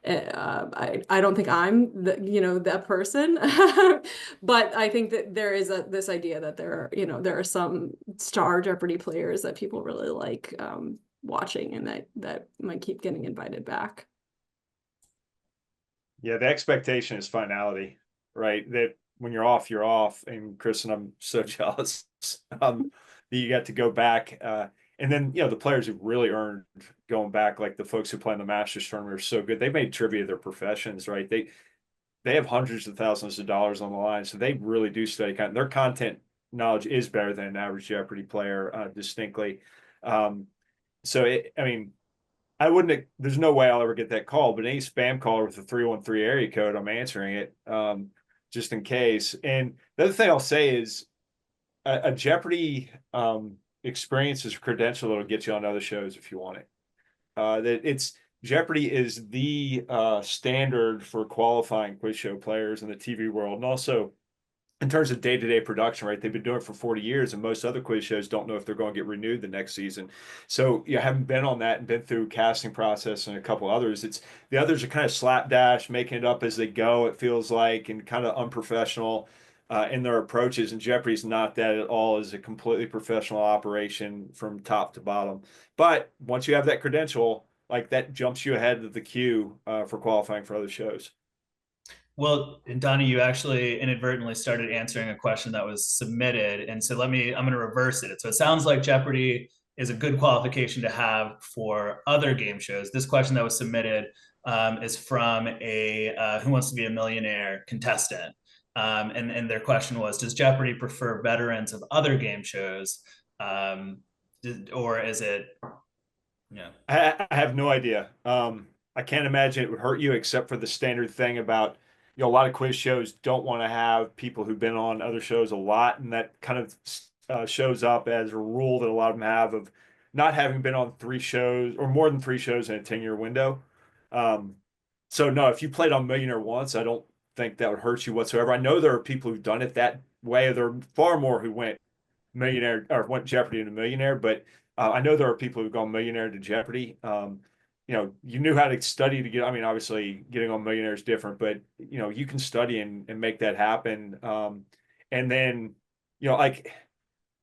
I don't think I'm that person, but I think that there is this idea that there are some star Jeopardy players that people really like watching, and that might keep getting invited back. Yeah, the expectation is finality, right? That when you're off, you're off. And Kristen, I'm so jealous that you got to go back. And then, the players who really earned going back, like the folks who play in the Masters tournament, are so good. They made trivia their professions, right? They have hundreds of thousands of dollars on the line, so they really do study content. Their content knowledge is better than an average Jeopardy player, distinctly. I wouldn't. There's no way I'll ever get that call, but any spam caller with a 313 area code, I'm answering it, just in case. And the other thing I'll say is a Jeopardy experience is a credential that'll get you on other shows if you want it. That Jeopardy is the standard for qualifying quiz show players in the TV world, and also in terms of day-to-day production, right? They've been doing it for 40 years, and most other quiz shows don't know if they're going to get renewed the next season. So you haven't been on that and been through casting process and a couple others. The others are kind of slapdash, making it up as they go, it feels like, and kind of unprofessional in their approaches. And Jeopardy's not that at all. Is a completely professional operation from top to bottom. But once you have that credential, like that jumps you ahead of the queue for qualifying for other shows. Well, and Donnie, you actually inadvertently started answering a question that was submitted. And so I'm going to reverse it. So it sounds like Jeopardy is a good qualification to have for other game shows. This question that was submitted is from a Who Wants to Be a Millionaire contestant. And their question was, does Jeopardy prefer veterans of other game shows? Or is it, I have no idea. I can't imagine it would hurt you, except for the standard thing about, a lot of quiz shows don't want to have people who've been on other shows a lot, and that kind of shows up as a rule that a lot of them have of not having been on 3 shows or more than 3 shows in a 10-year window. Um, so no, if you played on Millionaire once, I don't think that would hurt you whatsoever. I know there are people who've done it that way. There are far more who went Millionaire or went Jeopardy into Millionaire, but I know there are people who've gone Millionaire to Jeopardy. You knew how to study to get. I mean, obviously, getting on Millionaire is different, but you can study and make that happen. And then, like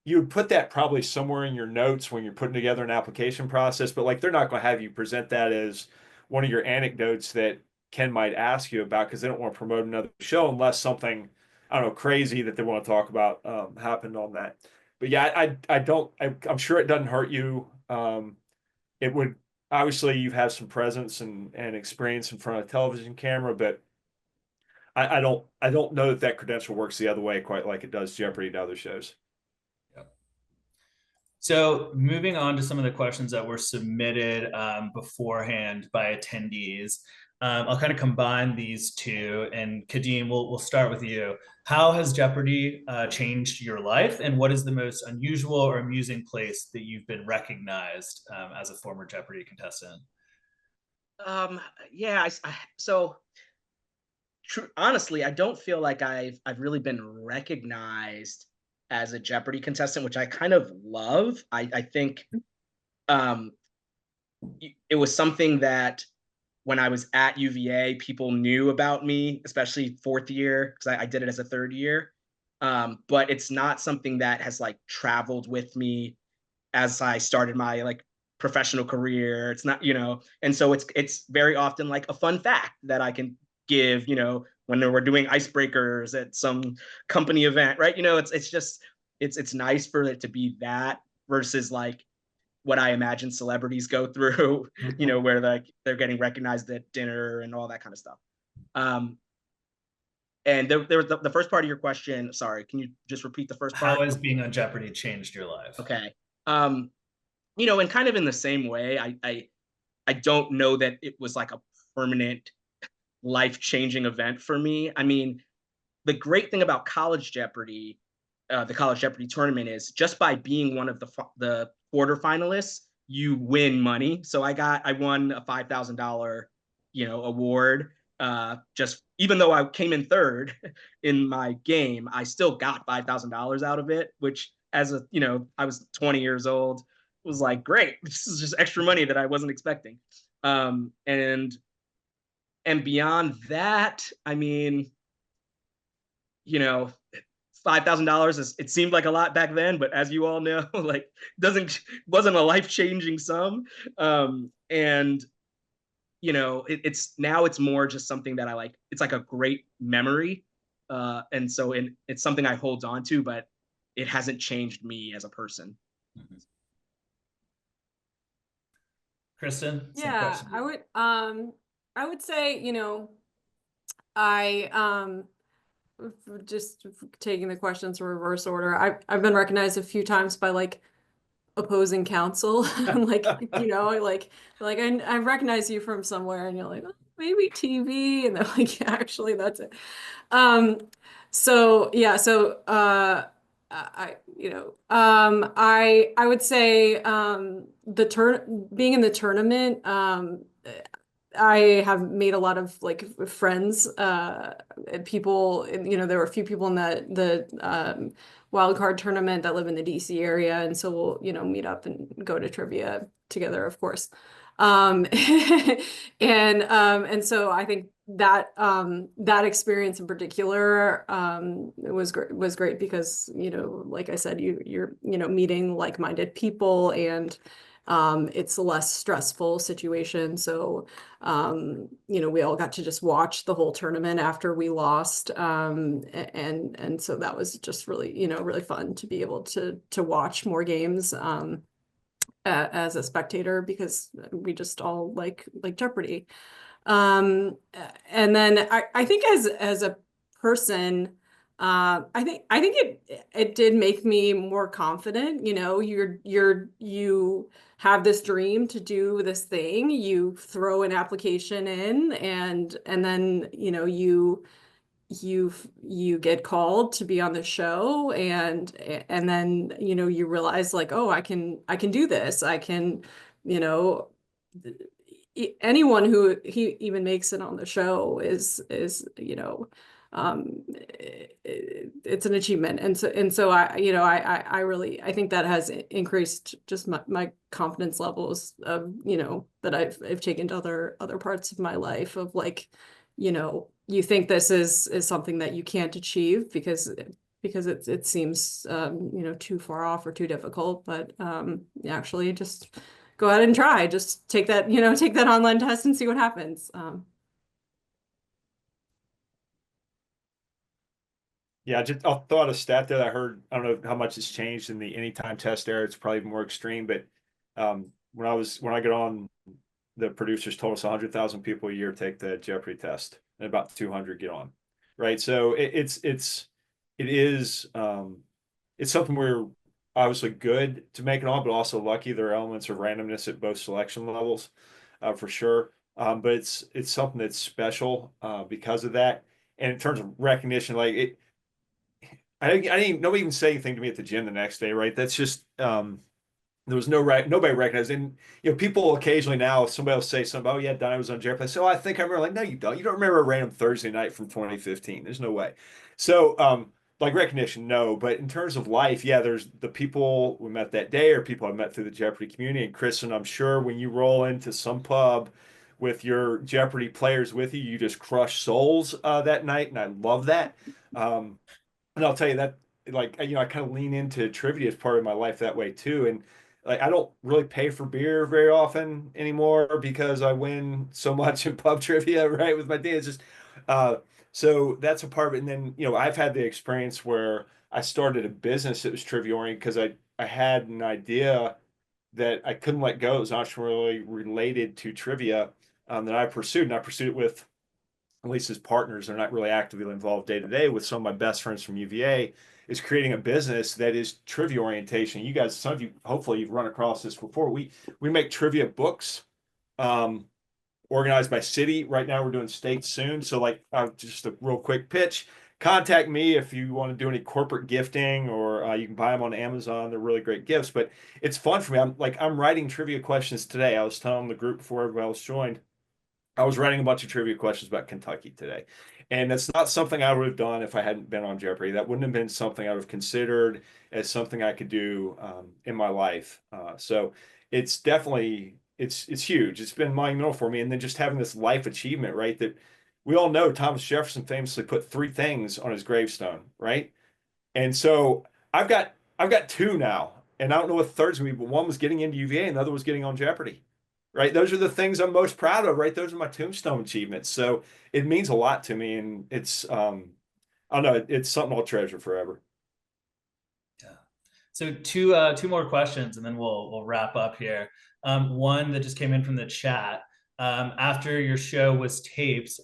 you would put that probably somewhere in your notes when you're putting together an application process, but like they're not going to have you present that as one of your anecdotes that Ken might ask you about because they don't want to promote another show unless something, I don't know, crazy that they want to talk about happened on that. But yeah, I'm sure it doesn't hurt you. It would obviously you've had some presence and experience in front of a television camera, but I don't know that credential works the other way quite like it does Jeopardy to other shows. So moving on to some of the questions that were submitted beforehand by attendees, I'll kind of combine these two. And Kadeem, we'll start with you. How has Jeopardy changed your life, and what is the most unusual or amusing place that you've been recognized as a former Jeopardy contestant? Yeah, so honestly, I don't feel like I've really been recognized as a Jeopardy contestant, which I kind of love. I think it was something that when I was at UVA, people knew about me, especially fourth year, because I did it as a third year. But it's not something that has like traveled with me as I started my like professional career. It's not, and so it's very often like a fun fact that I can give, when we're doing icebreakers at some company event, right? It's just it's nice for it to be that versus like what I imagine celebrities go through, where like they're getting recognized at dinner and all that kind of stuff. And there was the first part of your question. Sorry, can you just repeat the first part? How has being on Jeopardy changed your life? Okay. And kind of in the same way, I don't know that it was like a permanent life-changing event for me. I mean, the great thing about College Jeopardy, the College Jeopardy tournament, is just by being one of the quarterfinalists, you win money. So I won a $5,000, award. Just even though I came in third in my game, I still got $5,000 out of it, which as I was 20 years old, was like, great, this is just extra money that I wasn't expecting. And beyond that, I mean, $5,000 it seemed like a lot back then, but as you all know, like wasn't a life-changing sum. And it's more just something that I like. It's like a great memory. And so it's something I hold on to, but it hasn't changed me as a person. Mm-hmm. Kristen? Yeah, I would say, I just taking the questions in reverse order. I've been recognized a few times by like opposing counsel. Like, I recognize you from somewhere, and you're like, oh, maybe TV, and they're like, yeah, actually that's it. So yeah, so I would say being in the tournament, I have made a lot of like friends, people, there were a few people in the wild card tournament that live in the DC area. And so we'll, meet up and go to trivia together, of course. And so I think that, that experience in particular, was great because, like I said, you're meeting like-minded people, and it's a less stressful situation. So, we all got to just watch the whole tournament after we lost. And so that was just really, really fun to be able to watch more games, as a spectator, because we just all like Jeopardy. And then I think as a person, I think it did make me more confident. You know, you have this dream to do this thing, you throw an application in, and then, you know, you get called to be on the show, and then, you know, you realize like, oh, I can do this. I can, you know, anyone who he even makes it on the show is, you know, it's an achievement. And so I, you know, I really, I think that has increased just my confidence levels of, you know, that I've taken to other parts of my life of like, you know, you think this is something that you can't achieve because it seems, you know, too far off or too difficult, but actually just go ahead and try. Just take that, you know, take that online test and see what happens. Yeah, I'll throw out a stat there that I heard. I don't know how much it's changed in the anytime test era. It's probably more extreme, but when I get on, the producers told us 100,000 people a year take the Jeopardy test, and about 200 get on, right? So it is it's something we're obviously good to make it on, but also lucky. There are elements of randomness at both selection levels, for sure. But it's something that's special because of that. And in terms of recognition, like it, I didn't nobody even say anything to me at the gym the next day, right? That's just there was nobody recognized. And you know, people occasionally now, somebody will say something, oh yeah, Donnie was on Jeopardy. I say, oh, I think I remember. Like, no, you don't. You don't remember a random Thursday night from 2015. There's no way. So like recognition, no. But in terms of life, yeah, there's the people we met that day or people I met through the Jeopardy community. And Kristen, I'm sure when you roll into some pub with your Jeopardy players with you, you just crush souls that night. And I love that. Um, and I'll tell you that, like, you know, I kind of lean into trivia as part of my life that way too. And like, I don't really pay for beer very often anymore because I win so much in pub trivia, right? With my dad. It's just, uh, so that's a part of it. And then, you know, I've had the experience where I started a business that was trivia oriented because I had an idea that I couldn't let go. It was entrepreneurially related to trivia that I pursued. And I pursued it with at least as partners, they're not really actively involved day to day with some of my best friends from UVA, is creating a business that is trivia orientation. You guys, some of you, hopefully you've run across this before. We make trivia books, um, organized by city. Right now we're doing states soon. So like just a real quick pitch. Contact me if you want to do any corporate gifting, or you can buy them on Amazon. They're really great gifts, but it's fun for me. I'm writing trivia questions today. I was telling the group before everybody else joined, I was writing a bunch of trivia questions about Kentucky today. And that's not something I would have done if I hadn't been on Jeopardy. That wouldn't have been something I would have considered as something I could do in my life. So it's definitely it's huge. It's been monumental for me. And then just having this life achievement, right? That we all know Thomas Jefferson famously put three things on his gravestone, right? And so I've got two now, and I don't know what the third's gonna be, but one was getting into UVA, and the other was getting on Jeopardy. Right? Those are the things I'm most proud of, right? Those are my tombstone achievements. So it means a lot to me, and it's I don't know, it's something I'll treasure forever. Yeah. So two more questions, and then we'll wrap up here. One that just came in from the chat. After your show was taped,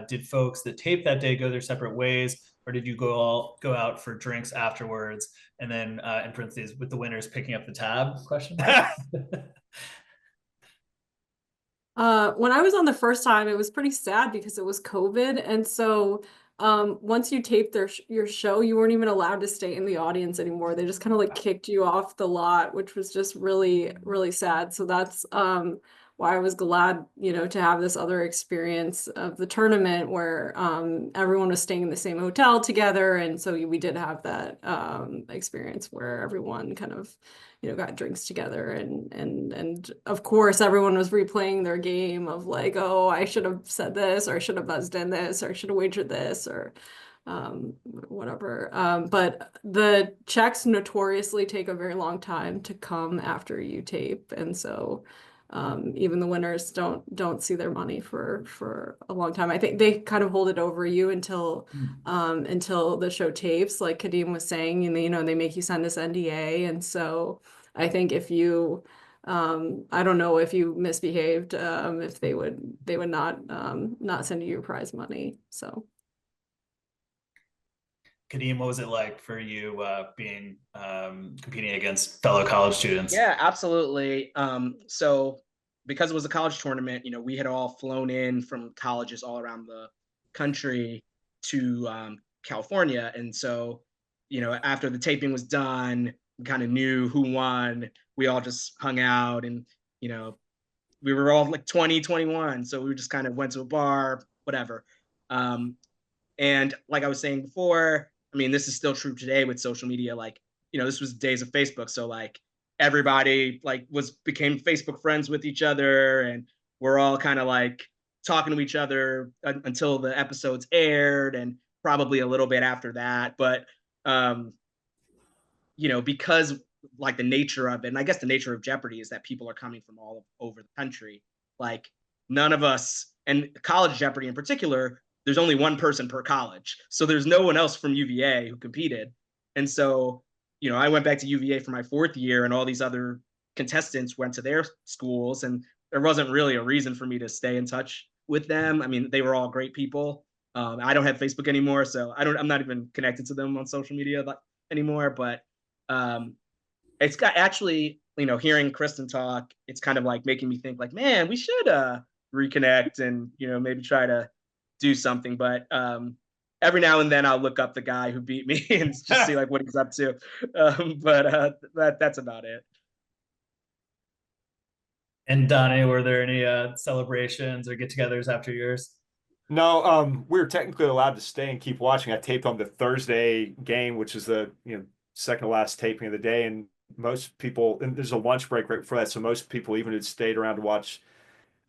did folks that taped that day go their separate ways, or did you go out for drinks afterwards? And then in parentheses, with the winners picking up the tab? Question mark. When I was on the first time, it was pretty sad because it was COVID. And so once you taped your show, you weren't even allowed to stay in the audience anymore. They just kind of like kicked you off the lot, which was just really, really sad. So that's why I was glad, you know, to have this other experience of the tournament where everyone was staying in the same hotel together. And so we did have that experience where everyone kind of, you know, got drinks together, and of course everyone was replaying their game of like, oh, I should have said this, or I should have buzzed in this, or I should have wagered this, or whatever. But the checks notoriously take a very long time to come after you tape, and so even the winners don't see their money for a long time. I think they kind of hold it over you until the show tapes, like Kadeem was saying, and you know, they make you sign this NDA. And so I think if you I don't know if you misbehaved, if they would not send you your prize money. So Kadeem, what was it like for you being competing against fellow college students? Yeah, absolutely. So because it was a college tournament, we had all flown in from colleges all around the country to California. And so, after the taping was done, we kind of knew who won. We all just hung out and, we were all like 20, 21. So we just kind of went to a bar, whatever. And like I was saying before, I mean, this is still true today with social media. Like, this was days of Facebook. So like everybody like became Facebook friends with each other, and we're all kind of like talking to each other until the episodes aired, and probably a little bit after that. But because like the nature of it, and I guess the nature of Jeopardy is that people are coming from all over the country. Like none of us, and college Jeopardy in particular, there's only one person per college. So there's no one else from UVA who competed. And so, I went back to UVA for my 4th year, and all these other contestants went to their schools, and there wasn't really a reason for me to stay in touch with them. I mean, they were all great people. I don't have Facebook anymore, so I'm not even connected to them on social media anymore. But it's got actually, hearing Kristen talk, it's kind of like making me think like, man, we should reconnect and, maybe try to do something. But every now and then I'll look up the guy who beat me and just see like what he's up to. But that's about it. And Donnie, were there any celebrations or get-togethers after yours? No, we were technically allowed to stay and keep watching. I taped on the Thursday game, which is the second to last taping of the day, and most people, and there's a lunch break right before that, so most people, even who'd stayed around to watch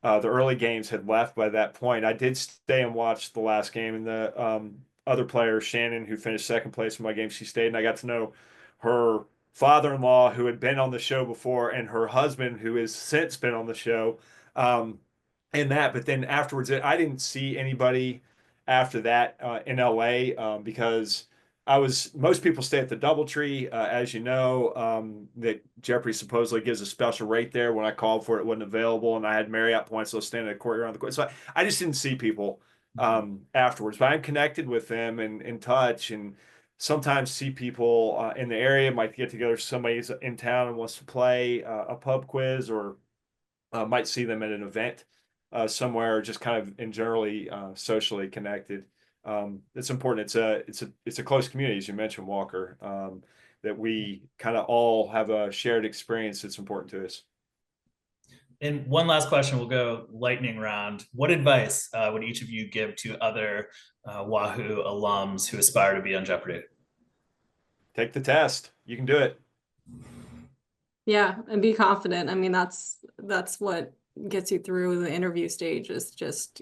the early games, had left by that point. I did stay and watch the last game, and the other player, Shannon, who finished second place in my game, she stayed, and I got to know her father-in-law, who had been on the show before, and her husband, who has since been on the show. And that, but then afterwards, I didn't see anybody after that in LA because most people stay at the Doubletree, as you know, that Jeopardy supposedly gives a special rate there. When I called for it, it wasn't available, and I had Marriott points, so I was standing at the court around the court. So I just didn't see people afterwards, but I'm connected with them and in touch, and sometimes see people in the area, might get together, somebody's in town and wants to play a pub quiz, or might see them at an event somewhere, just kind of in generally socially connected. It's important. It's a close community, as you mentioned, Walker, that we kind of all have a shared experience that's important to us. And one last question, we'll go lightning round. What advice would each of you give to other Wahoo alums who aspire to be on Jeopardy? Take the test. You can do it. Yeah, and be confident. I mean, that's what gets you through the interview stage, is just,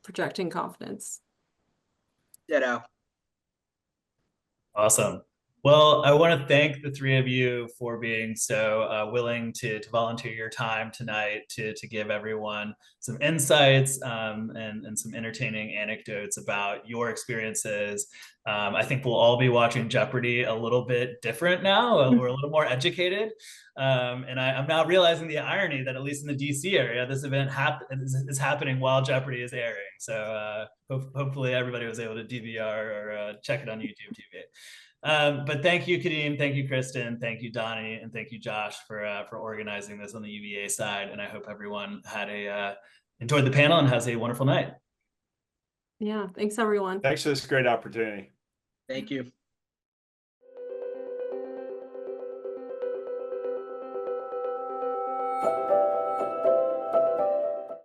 projecting confidence. Ditto. Awesome. Well, I want to thank the three of you for being so willing to volunteer your time tonight to give everyone some insights and some entertaining anecdotes about your experiences. I think we'll all be watching Jeopardy a little bit different now. We're a little more educated. And I'm now realizing the irony that at least in the DC area, this event is happening while Jeopardy is airing. So hopefully everybody was able to DVR or check it on YouTube TV. But thank you, Kadeem. Thank you, Kristen. Thank you, Donnie. And thank you, Josh, for organizing this on the UVA side. And I hope everyone had enjoyed the panel and has a wonderful night. Yeah, thanks everyone. Thanks for this great opportunity. Thank you.